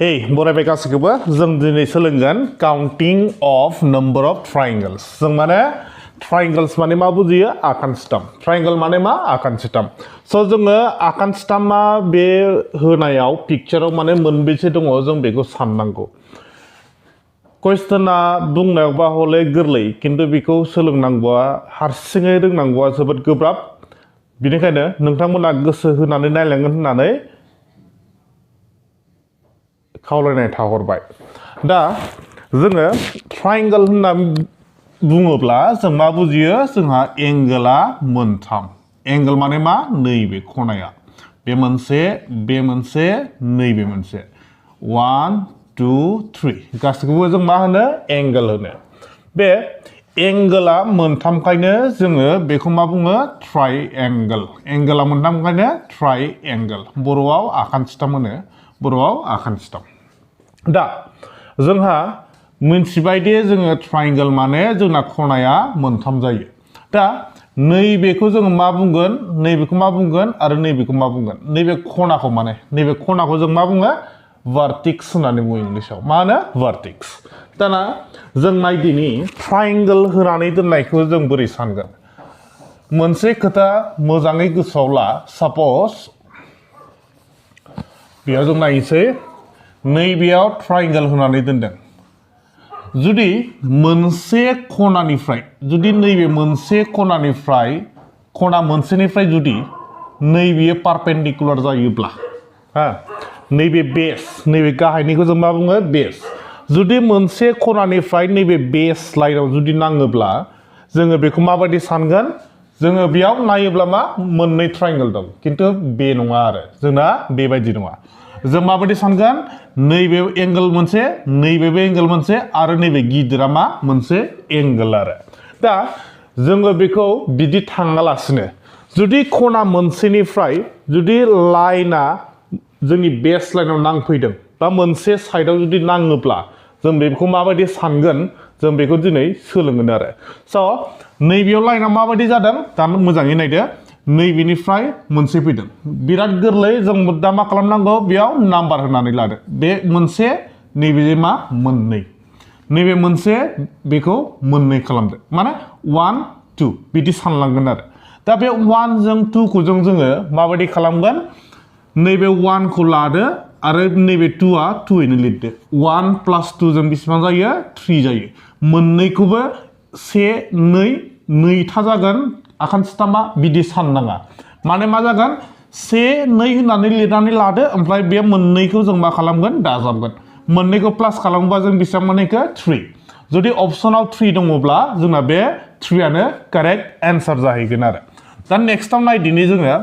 Hey, बरायबाय गासैखौबो जों दिनै सोलोंगोन counting of number of triangles जों माने ट्रायंगल्स माने मा बुजियो आखान सिस्टम ट्रायंगल माने मा आखान सिस्टम स' जोङो आखान सिस्टमा बे होनायाव पिक्चाराव माने मोनबेसे दङ जों बेखौ साननांगौ क्वेश्चना बुंनायावबा हले गोरलै किन्तु बेखौ सोलोंनांगौआ हारसिङै रोंनांगौआ जोबोद गोब्राब बेनिखायनो नोंथांमोना गोसो होनानै नायलांगोन होननानै खावलायनाय थाहरबाय दा जोङो ट्रायंगल होनना बुङोब्ला जों मा बुजियो जोंहा एंगला मोनथाम एंगल माने मा नैबे खनाया बे मोनसे नैबे मोनसे 1 2 3 गासैखौबो जों मा होनो एंगल होनो बे एंगला मोनथामखायनो जोङो बेखौ मा बुङो ट्रायंगल एंगला मोनथामखायनो ट्रायंगल बर'आव आखान सिस्टम होनो बर'आव आखान सिस्टम दा जोंहा मिथिबायदि जोङो ट्रायंगल माने जोंना खनाया मोनथाम जायो दा नैबेखौ जोङो मा बुंगोन नैबेखौ मा बुंगोन आरो नैबेखौ मा बुंगोन नैबे खनाखौ माने नैबे खनाखौ जों मा बुङो vertex होननानै बुङो इंलिशाव मा होनो vertex दाना जों नायदिनि ट्रायंगल होनानै दोननायखौ जों बोरै सानगोन मोनसे खोथा मोजाङै गोसोआव ला साप'ज बेयाव जों नायनोसै नैबेयाव ट्रायंगल होनानै दोनदों जुदि मोनसे खनानिफ्राय जुदि नैबे मोनसे खनानिफ्राय खना मोनसेनिफ्राय जुदि नैबेयो पारपेन्डिकुलार जायोब्ला हा नैबे बेस नैबे गाहायनिखौ जों मा बुङो बेस जुदि मोनसे खनानिफ्राय नैबे बेस लाइनाव जुदि नाङोब्ला जोङो बेखौ माबायदि सानगोन जोङो बेयाव नायोब्ला मा मोननै ट्रायंगल दं किन्तु बे नङा आरो जोंना बेबायदि नङा जों माबायदि सानगोन नैबे एंगल मोनसे नैबेबो एंगल मोनसे आरो नैबे गिदिरा मा मोनसे एंगल आरो दा जोङो बेखौ बिदि थाङालासिनो जुदि खना मोनसेनिफ्राय जुदि लाइना जोंनि बेस लाइनाव नांफैदों बा मोनसे साइडआव जुदि नाङोब्ला जों बेखौ माबायदि सानगोन जों बेखौ दिनै सोलोंगोन आरो स' नैबेयाव लाइना माबायदि जादों दा मोजाङै नायदो नैबेनिफ्राय मोनसे फैदों बिराद गोरलै जों दा मा खालामनांगौ बेयाव नाम्बार होनानै लादो बे मोनसे नैबे मा मोननै नैबे मोनसे बेखौ मोननै खालामदो माने 1 2 बिदि सानलांगोन आरो दा बे 1 जों 2 खौ जोङो माबायदि खालामगोन नैबे 1 खौ लादो आरो नैबे 2 आ 2 यैनो लिरदो 1 + 2 जों बेसेबां जायो 3 जायो मोननैखौबो 1 2 नैथा जागोन आखान सिस्टमा बिदि साननाङा माने मा जागोन 1 2 होननानै लिरनानै लादो ओमफ्राय बे मोननैखौ जों मा खालामगोन दाजाबगोन मोननैखौ प्लास खालामोबा जों बेसेबां मोनहैखो 3 जुदि अपसनाव 3 दङब्ला जोंना बे 3 आनो कारेक्ट एन्सार जाहैगोन आरो दा नेक्स्टआव नायदिनि जोङो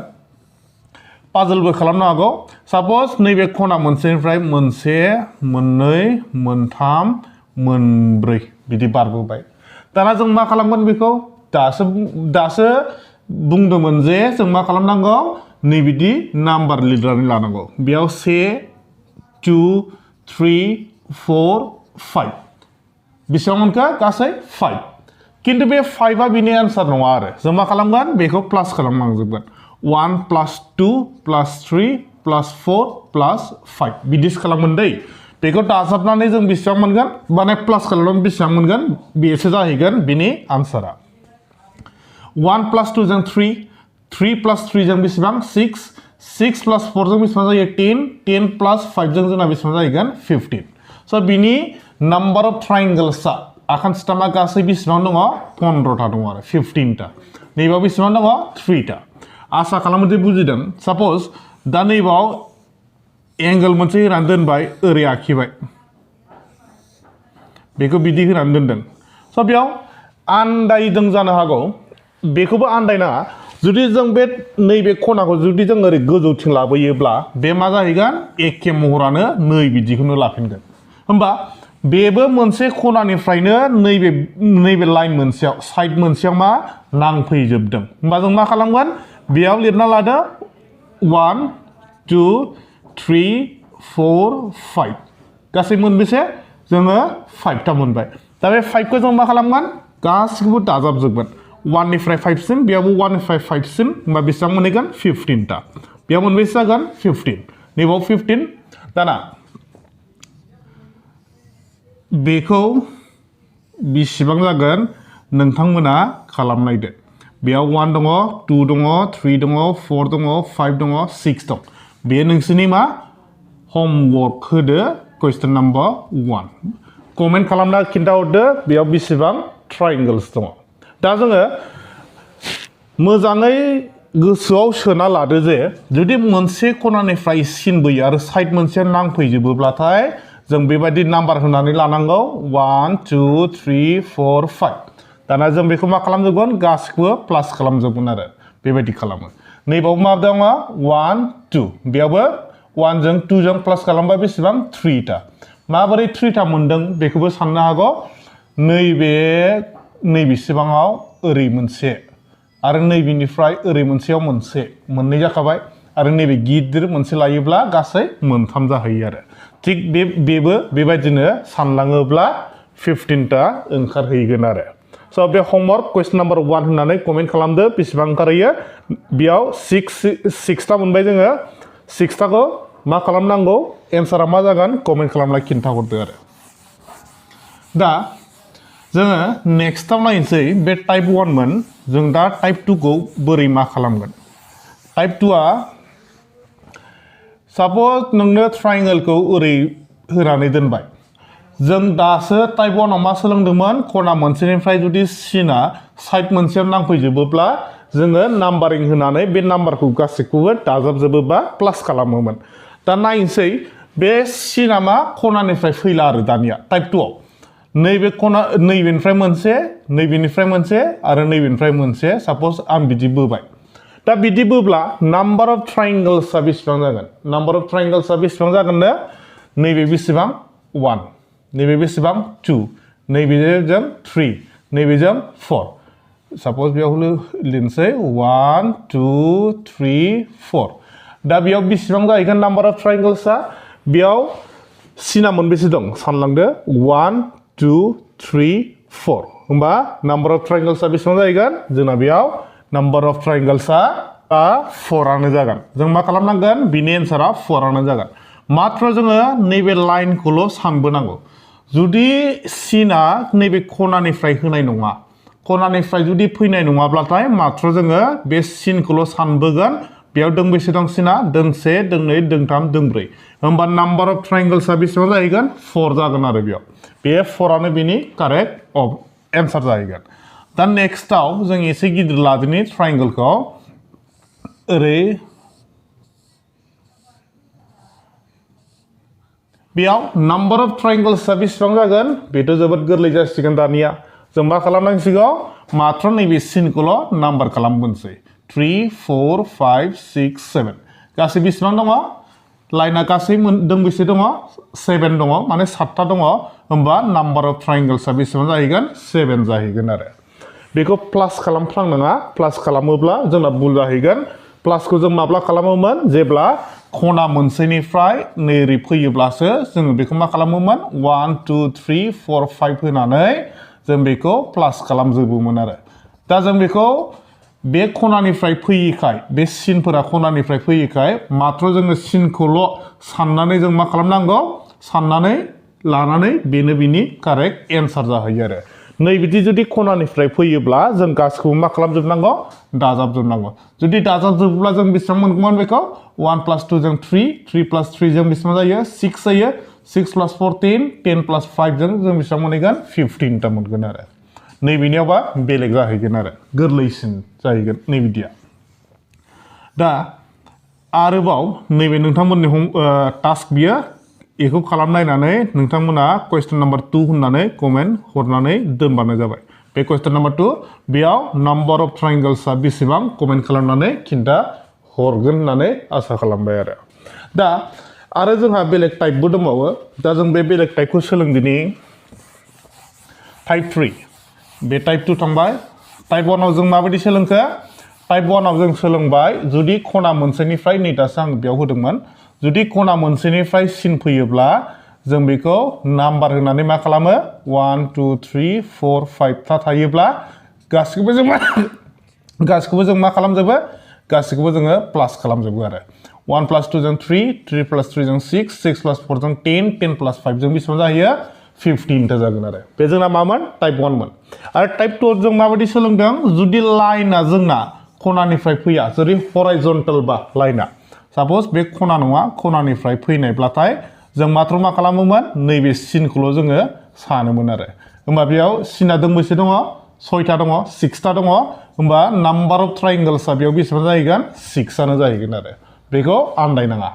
पाजलबो खालामनो हागौ साप'ज नैबे खना मोनसेनिफ्राय मोनसे मोननै मोनथाम मोनब्रै बिदि बारबोबाय दाना जों मा खालामगोन बेखौ दासो बुंदोंमोन जे जों मा खालामनांगौ नैबिदि नाम्बार लिरनानै लानांगौ बेयाव 1 2 3 4 5 बेसेबां मोनखो गासै 5 किन्तु बे 5 आ बिनि एन्सार नङा आरो जों मा खालामगोन बेखौ प्लास खालामनांजोबगोन 1 + 2 + 3 + 4 + 5 बिदिसो खालामगोन दै बेखौ दाजाबनानै जों बेसेबां मोनगोन माने प्लास खालामनानै बेसेबां मोनगोन बेसो जाहैगोन बिनि आन्सारा 1 + 2 जों 3 3 + 3 जों बेसेबां 6 6 + 4 जों बेसेबां जायो 10 10 + 5 जों जोंना बेसेबां जाहैगोन 15 स' बिनि नाम्बार अफ ट्रायंगल्सआ आखान सिस्टमा गासै बेसेबां दङ 15था दङ आरो 15था नैबाव बेसेबां दङ 3था आसा खालामो जे बुजिदों साप'ज दा नैबाव एंगल मोनसे होनानै दोनबाय ओरै आखिबाय बेखौ बिदि होनानै दोनदों स' बेयाव आन्दायदों जानो हागौ बेखौबो आन्दायनाङा जुदि जों बे नैबे खनाखौ जुदि जों ओरै गोजौथिं लाबोयोब्ला बे मा जाहैगोन एखे महरानो नै बिदिखौनो लाफिनगोन होमबा बेबो मोनसे खनानिफ्रायनो नैबे लाइन मोनसेयाव साइड मोनसेयाव मा नांफैजोबदों होमबा जों मा खालामगोन बेयाव लिरना लादो 1 2 3 4 5 गासै मोनबेसे जोङो 5था मोनबाय दा बे 5खौ जों मा खालामगोन गासिखौबो दाजाबजोबगोन 1 निफ्राय 5 सिम बेयावबो 1 निफ्राय 5 सिम होमबा बेसेबां मोनहैगोन 15था बेयाव मोनबेसे जागोन 15 नैबाव 15 दाना बेखौ बेसेबां जागोन नोंथांमोना खालामनायदो बेयाव 1 दङ 2 दङ 3 दङ 4 दङ 5 दङ 6 दं बे नोंसोरनि मा होमवर्क होदो क्वेश्चन नम्बर 1 कमेन्ट खालामना खिन्थाहरदो बेयाव बेसेबां ट्रायंगल्स दङ दा जोङो मोजाङै गोसोआव सोना लादो जे जुदि मोनसे खनानिफ्राय सिन बोयो आरो साइड मोनसे नांफैजोबोब्लाथाय जों बेबायदि नाम्बार होनानै लानांगौ 1 2 3 4 5 दाना जों बेखौ मा खालामजोबगोन गासिखौबो प्लास खालामजोबगोन आरो बेबायदि खालामो नैबाव मा दङ 1 2 बेयावबो 1 जों 2 जों प्लास खालामबा बेसेबां 3 ता माबोरै 3 ता मोनदों बेखौबो साननो हागौ नैबेसेबाङाव ओरै मोनसे आरो नैबेनिफ्राय ओरै मोनसेयाव मोनसे मोननै जाखाबाय आरो नैबे गिदिर मोनसे लायोब्ला गासै मोनथाम जाहैयो आरो थिग बेबो बेबायदिनो सानलाङोब्ला 15 ता ओंखारहैगोन आरो स' बे होमवर्क क्वेश्चन नम्बर 1 होननानै कमेन्ट खालामदो बेसेबां ओंखारहैयो बेयाव 6 ता मोनबाय जोङो 6 ताखौ मा खालामनांगौ एन्सारा मा जागोन कमेन्ट खालामना खिन्थाहरदो आरो दा जोङो नेक्स्टआव नायनोसै बे टाइप 1 मोन जों दा टाइप 2 खौ बोरै मा खालामगोन टाइप 2 आ साप'ज नोंनो ट्रायंगलखौ ओरै होनानै दोनबाय जों दासो टाइप 1 आव मा सोलोंदोंमोन खना मोनसेनिफ्राय जुदि सिना साइड मोनसेयाव नांफैजोबोब्ला जोङो नाम्बारिं होनानै बे नाम्बारखौ गासैखौबो दाजाबजोबोबा प्लास खालामोमोन दा नायनोसै बे सिना मा खनानिफ्राय फैला आरो दानिया टाइप 2 आव नैबे खना नैबेनिफ्राय मोनसे नैबेनिफ्राय मोनसे आरो नैबेनिफ्राय मोनसे साप'ज आं बिदि बोबाय दा बिदि बोब्ला नाम्बार अफ ट्रायंगल्सआ बेसेबां जागोन नाम्बार अफ ट्रायंगल्सआ बेसेबां जागोननो नैबे बेसेबां 1 नैबे बेसेबां 2 नैबेजों 3 नैबेजों 4 साप'ज बेयाव लिरनोसै 1 2 3 4 दा बेयाव बेसेबां जाहैगोन नाम्बार अफ ट्रायंगल्सआ बेयाव सिना मोनबेसे दं सानलांदो 1 2 3 4 होमबा नाम्बार अफ ट्रायंगल्सआ बेसेबां जाहैगोन जोंना बेयाव नाम्बार अफ ट्रायंगल्सआ 4 आनो जागोन जों मा खालामनांगोन बिनि एन्सारा 4 आनो जागोन मात्र जोङो नैबे लाइनखौल' सानबोनांगौ जुदि सिना नैबे खनानिफ्राय होनाय नङा खनानिफ्राय जुदि फैनाय नङाब्लाथाय मात्र जोङो बे सिनखौल' सानबोगोन बेयाव दोंबेसे दं सिना दोंसे दोंनै दोंथाम दोंब्रै होमबा नाम्बार अफ ट्रायंगल्सआ बेसेबां जाहैगोन 4 जागोन आरो बेयाव बे 4 आनो बेनि कारेक्ट एन्सार जाहैगोन दा नेक्स्टआव जों एसे गिदिर लादिनि ट्रायंगलखौ ओरै बेयाव नाम्बार अफ ट्रायंगल्सआ बेसेबां जागोन बेथ' जोबोद गोरलै जासिगोन दानिया जों मा खालामनांसिगौ मात्र नैबे सिनखौल' नाम्बार खालामबोनोसै 3 4 5 6 7 गासै बेसेबां दङ लाइना गासै दोंबेसे दङ 7 दङ माने 7 दङ होमबा नाम्बार अफ ट्रायंगल्सआ बेसेबां जाहैगोन 7 जाहैगोन आरो बेखौ प्लास खालामफ्लांनाङा प्लास खालामोब्ला जोंना भुल जाहैगोन प्लासखौ जों माब्ला खालामोमोन जेब्ला खना मोनसेनिफ्राय नैरै फैयोब्लासो जोङो बेखौ मा खालामोमोन 1 2 3 4 5 होनानै जों बेखौ प्लास खालामजोबोमोन आरो दा जों बेखौ बे खनानिफ्राय फैयैखाय बे सिनफोरा खनानिफ्राय फैयैखाय मात्र जोङो सिनखौल' साननानै जों मा खालामनांगौ साननानै लानानै बेनो बिनि कारेक्ट एन्सार जाहैयो आरो नै बिदि जुदि खनानिफ्राय फैयोब्ला जों गासिखौबो मा खालामजोबनांगौ दाजाबजोबनांगौ जुदि दाजाबजोबोब्ला जों बेसेबां मोनगौमोन बेखौ 1 + 2 जों 3 3 + 3 जों बेसेबां जायो 6 जायो 6 + 4 10 10 + 5 जों बेसेबां मोनहैगोन 15 ता मोनगोन आरो नैबेनियावबा बेलेग जाहैगोन आरो गोरलैसिन जाहैगोन नैबिदिया दा आरोबाव नैबे नोंथांमोननि टास्क बियो बेखौ खालामनायनानै नोंथांमोना क्वेश्चन नम्बर 2 होननानै कमेन्ट हरनानै दोनबानो जाबाय बे क्वेश्चन नम्बर 2 बेयाव नाम्बार अफ ट्रायंगल्सआ बेसेबां कमेन्ट खालामनानै खिन्था हरगोन होननानै आसा खालामबाय दा आरो जोंहा बेलेग टाइपबो दंबावो दा जों बे बेलेग टाइपखौ सोलोंदिनि टाइप 3 बे टाइप 2 थांबाय टाइप 1 आव जों माबायदि सोलोंखो टाइप 1 आव जों सोलोंबाय जुदि खना मोनसेनिफ्राय नै दासो आं बेयाव होदोंमोन जुदि खना मोनसेनिफ्राय सिन फैयोब्ला जों बेखौ नाम्बार होनानै मा खालामो 1 2 3 4 5 था थायोब्ला गासिखौबो जों मा खालामजोबो गासिखौबो जोङो प्लास खालामजोबो आरो 1 + 2 जों 3 3 + 3 जों 6 6 + 4 जों 10 10 + 5 जों बेसेबां जाहैयो 15 ता जागोन आरो बे जोंना मामोन टाइप 1 मोन आरो टाइप 2 जों माबायदि सोलोंदों जुदि लाइना जोंना खनानिफ्राय फैया जुदि हराइजन्टेल बा लाइना साप'ज बे खना नङा खनानिफ्राय फैनायब्लाथाय जों मात्र मा खालामोमोन नैबे सिनखौल' जोङो सानोमोन आरो होमबा बेयाव सिना दोंबैसे दङ 6टा दङ 6टा दङ होमबा नाम्बार अफ ट्रायंगल्सआ बेयाव बेसेबां जाहैगोन 6 आनो जाहैगोन आरो बेखौ आन्दायनाङा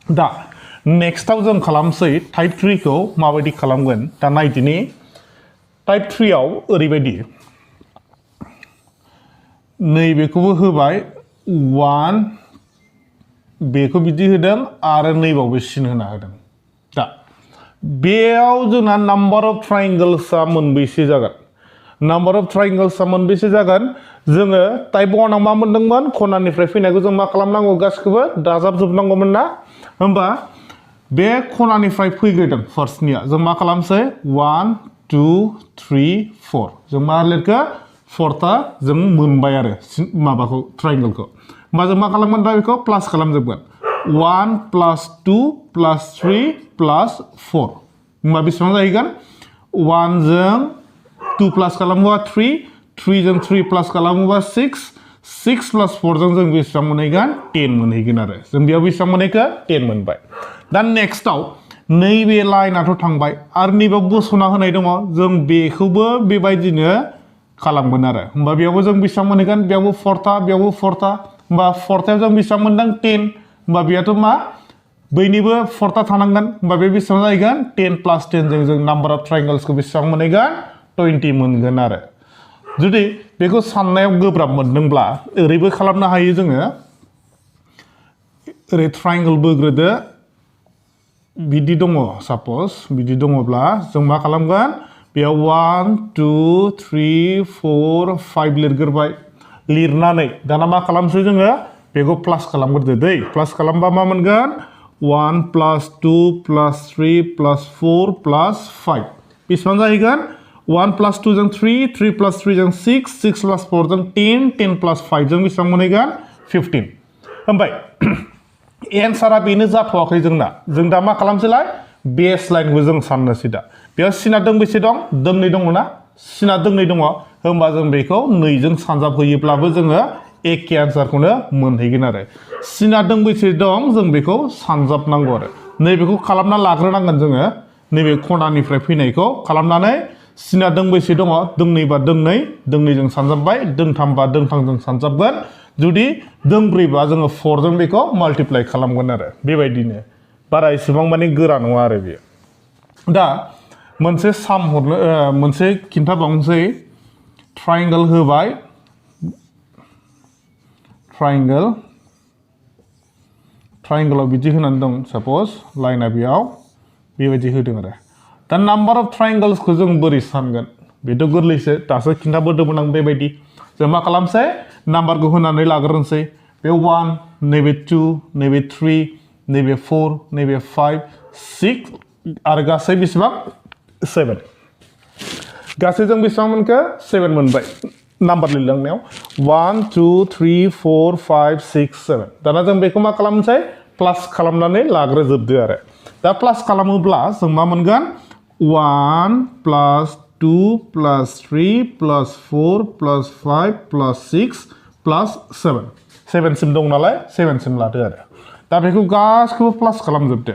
दा नेक्स्टआव जों खालामसै टाइप 3 खौ माबायदि खालामगोन दा नायदिनि टाइप 3 आव ओरैबायदि नैबेखौबो होबाय 1 बेखौ बिदि होदों आरो नैबावबो सिन होना होदों दा बेयाव जोंना नाम्बार अफ ट्रायंगल्सआ मोनबेसे जागोन नाम्बार अफ ट्रायंगल्सआ मोनबेसे जागोन जोङो टाइप 1 आव मा मोनदोंमोन खनानिफ्राय फैनायखौ जों मा खालामनांगौ गासिखौबो दाजाबजोबनांगौमोन ना होमबा बे खनानिफ्राय फैग्रोदों फार्स्टनिया जों मा खालामसै 1 2 3 4 जों मा लिरखो 4टा जों मोनबाय आरो माबाखौ ट्रायंगलखौ होमबा जों मा खालामगोन दा बेखौ प्लास खालामजोबगोन 1 + 2 + 3 + 4 होमबा बेसेबां जाहैगोन 1 जों 2 प्लास खालामोबा 3 3 जों 3 प्लास खालामोबा 6 6 + 4 जों बेसेबां मोनहैगोन 10 मोनहैगोन आरो जों बेयाव बेसेबां मोनहैखो 10 मोनबाय दा नेक्स्टआव नैबे लाइनाथ' थांबाय आरो नैबेयाव बस'ना होनाय दङ जों बेखौबो बेबायदिनो खालामगोन आरो होमबा बेयावबो जों बेसेबां मोनहैगोन बेयावबो 4टा बेयावबो 4टा होमबा 4टायाव जों बेसेबां मोनदों 10 होमबा बेयाथ' मा बैनिबो 4टा थानांगोन होमबा बे बेसेबां जाहैगोन 10 + 10 जों नाम्बार अफ ट्रायंगल्सखौ बेसेबां मोनहैगोन 20 मोनगोन आरो जुदि बेखौ साननायाव गोब्राब मोनदोंब्ला ओरैबो खालामनो हायो जोङो ओरै ट्रायंगल बोग्रोदो बिदि दङ साप'ज बिदि दङब्ला जों मा खालामगोन बेयाव 1 2 3 4 5 लिरग्रोबाय लिरनानै दाना मा खालामसै जोङो बेखौ प्लास खालामग्रोदो दै प्लास खालामबा मा मोनगोन 1 + 2 + 3 + 4 + 5 बेसेबां जाहैगोन 1 + 2 जों 3 3 + 3 जों 6 6 + 4 जों 10 10 + 5 जों बेसेबां मोनहैगोन 15 ओमफ्राय एन्सारा बेनो जाथ'वाखै जोंना जों दा मा खालामसैलाय बेस लाइनखौ जों साननोसै दा बेयाव सिना दोंबेसे दं दोंनै दङ ना सिना दोंनै दङ होमबा जों बेखौ 2 जों सानजाबहोयोब्लाबो जोङो एखे आन्सारखौनो मोनहैगोन आरो सिना दोंबेसे दं जों बेखौ सानजाबनांगौ आरो नैबेखौ खालामना लाग्रोनांगोन जोङो नैबे खनानिफ्राय फैनायखौ खालामनानै सिना दोंबेसे दङ दोंनैबा दोंनै दोंनैजों सानजाबबाय दोंथामबा दोंथामजों सानजाबगोन जुदि दोंब्रैबा जोङो 4 जों बेखौ माल्टिप्लाइ खालामगोन आरो बेबायदिनो बारा इसेबां माने गोरा नङा आरो बेयो दा मोनसे साम हरनो मोनसे खिन्थाबावनोसै ट्रायंगल होबाय ट्रायंगलाव बिदि होनानै दं साप'ज लाइना बेयाव बेबायदि होदों आरो दा नाम्बार अफ ट्रायंगल्सखौ जों बोरै सानगोन बेथ' गोरलैसो दासो खिन्थाबोदोंमोन आं बेबायदि जों मा खालामसै नाम्बारखौ होनानै लाग्रोनोसै बे 1 नैबे 2 नैबे 3 नैबे 4 नैबे 5 6 आरो गासै बेसेबां 7 गासै जों बेसेबां मोनखो 7 मोनबाय नाम्बार लिरलांनायाव 1 2 3 4 5 6 7 दाना जों बेखौ मा खालामनोसै प्लास खालामनानै लाग्रोजोबदो आरो दा प्लास खालामोब्ला जों मा मोनगोन 1 + 2 + 3 + 4 + 5 + 6 + 7 7 सिम दं नालाय 7 सिम लादो आरो दा बेखौ गासिखौबो प्लास खालामजोबदो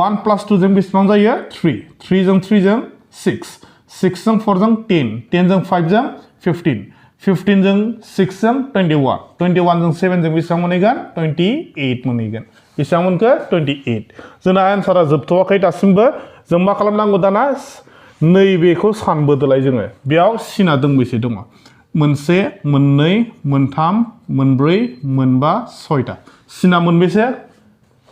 1 + 2 जों बेसेबां जायो 3 3 जों 3 जों 6 6 जों 4 जों 10 10 जों 5 जों 15 15 जों 6 जों 21 21 जों 7 जों बेसेबां मोनहैगोन 28 मोनहैगोन बेसेबां मोनखो 28 जोंना आन्सारा जोबथ'वाखै दासिमबो जों मा खालामनांगौ दाना नैबेखौ सानबोदोलाय जोङो बेयाव सिना दोंबेसे दङ मोनसे मोननै मोनथाम मोनब्रै मोनबा 6टा सिना मोनबेसे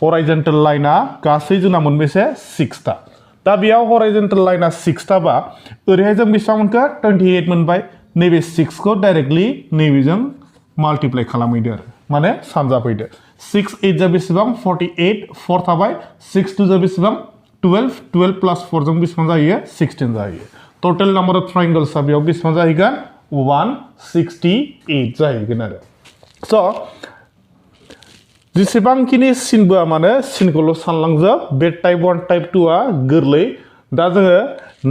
हराइजन्टेल लाइना गासै जोंना मोनबेसे 6टा दा बेयाव हराइजन्टेल लाइना 6टा बा ओरैहाय जों बेसेबां मोनखो 28 मोनबाय नैबे 6 खौ डाइरेक्टलि नैबेजों माल्टिप्लाइ खालामहैदो आरो माने सानजाबहैदो 6 8 जा बेसेबां 48 4 थाबाय 6 2 जा बेसेबां 12 12 + 4 जों बेसेबां जायो 16 जायो टोटल नाम्बार अफ ट्रायंगल्सआ बेयाव बेसेबां जाहैगोन 168 जाहैगोन आरो स' जेसेबांखिनि सिन बोआ मानो सिनखौल' सानलांजोब बे टाइप 1 टाइप 2 आ गोरलै दा जोङो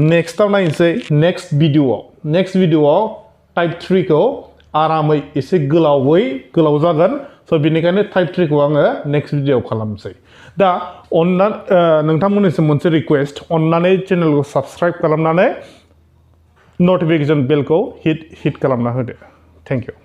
नेक्स्टआव नायनोसै नेक्स्ट भिडिअआव टाइप 3 खौ आरामै एसे गोलाव जागोन स' बेनिखायनो टाइप 3 खौ आङो नेक्स्ट भिडिअआव खालामसै दा नोंथांमोननिसिम मोनसे रिक्वेस्ट अननानै चेनेलखौ साबस्क्राइब खालामनानै नटिफिकेसन बेलखौ हिट खालामना होदो थेंक इउ